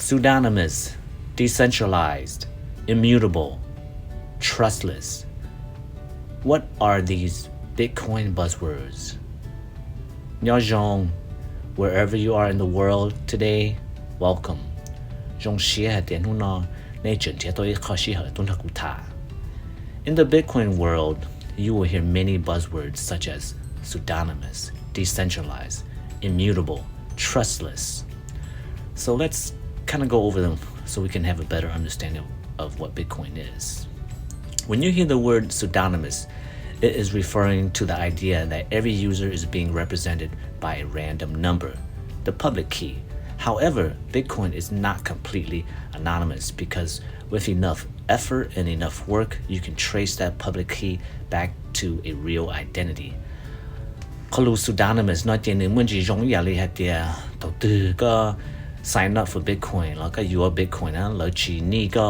Pseudonymous, Decentralized, Immutable, Trustless. What are these Bitcoin buzzwords? Nyajong, wherever you are in the world today, welcome. In the Bitcoin world, you will hear many buzzwords such as pseudonymous, decentralized, immutable, trustless. So let's kind of go over them so we can have a better understanding of what Bitcoin is. When you hear the word pseudonymous, it is referring to the idea that every user is being represented by a random number, the public key. However, Bitcoin is not completely anonymous because with enough effort and enough work, you can trace that public key back to a real identity. Pseudonymous sign up for Bitcoin แล้วก็ your Bitcoin นะแล้วทีนี้ก็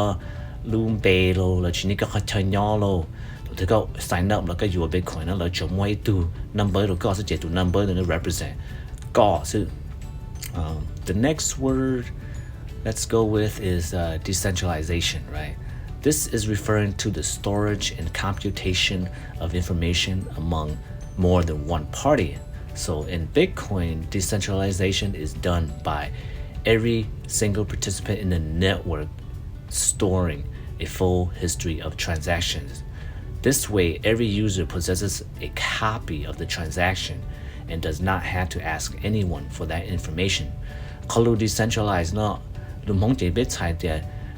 ลืมไปแล้วทีนี้ก็เข้าใจย่อแล้วก็ sign up แล้วก็ your Bitcoin นะแล้วจะไม่ดู number แล้วก็จะดู number นั้น represent ก็ซึ่งthe next word let's go with is decentralization, right? This is referring to the storage and computation of information among more than one party. So in Bitcoin, decentralization is done by every single participant in the network storing a full history of transactions. This way, every user possesses a copy of the transaction and does not have to ask anyone for that information. เขารู้ decentralized เนาะหรือมองเจเบ็ดใช้เดีย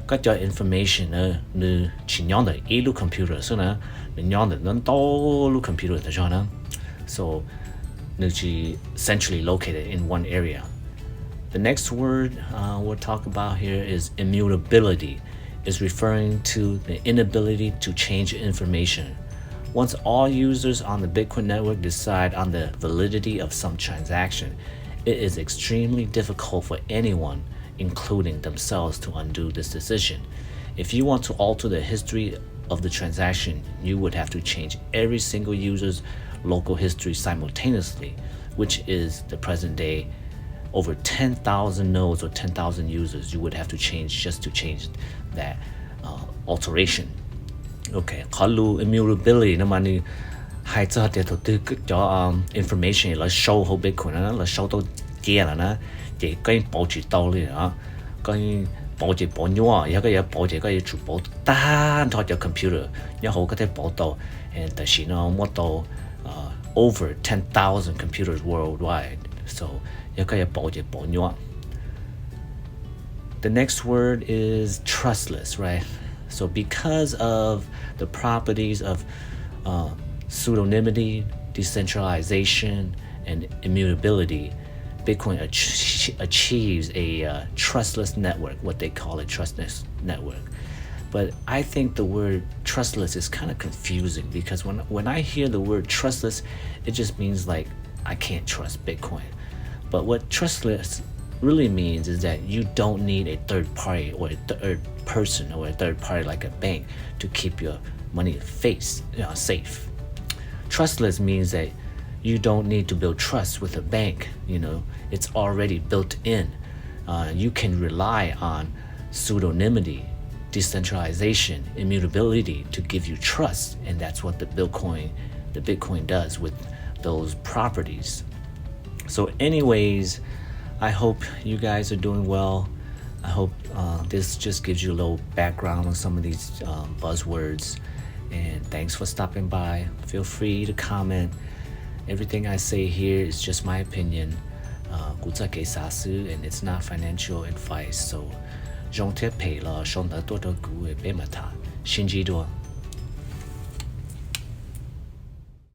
ก็จะ information ในชิ้นย้อน的一路 computer 所以呢ย้อน的能多路 computer 的时候呢 so 那是 centrally located in one area. The next word we'll talk about here is immutability. Is referring to the inability to change information. Once all users on the Bitcoin network decide on the validity of some transaction, it is extremely difficult for anyone, including themselves, to undo this decision. If you want to alter the history of the transaction, you would have to change every single user's local history simultaneously, which is the present day over 10,000 nodes or 10,000 users you would have to change just to change that alteration. Okay, เขารู้ immutability 那么你还这点都对叫information 来 show 好 Bitcoin นะ来 show 到啲啦นะ即係保住到咧啊跟保住保咗啊有個嘢保住個嘢全部單台隻 computer 然後嗰啲保到誒但是呢乜到over 10,000 computers worldwide so 有個嘢保住保咗 The next word is trustless, right? So because of the properties of pseudonymity, decentralization, and immutability, Bitcoin achieves a trustless network, what they call a trustless network. But I think the word trustless is kind of confusing because when I hear the word trustless, it just means like I can't trust Bitcoin. But what trustless really means is that you don't need a third party or a third person or a third party like a bank to keep your money safe. Trustless means that you don't need to build trust with a bank. It's already built in. You can rely on pseudonymity, decentralization, immutability to give you trust, and that's what the Bitcoin does with those properties. So anyways, I hope you guys are doing well. I hope this just gives you a little background on some of these buzzwords. And thanks for stopping by. Feel free to comment. Everything I say here is just my opinion. And it's not financial advice. So, 用贴皮了，上得多多股会被嘛他，心机多。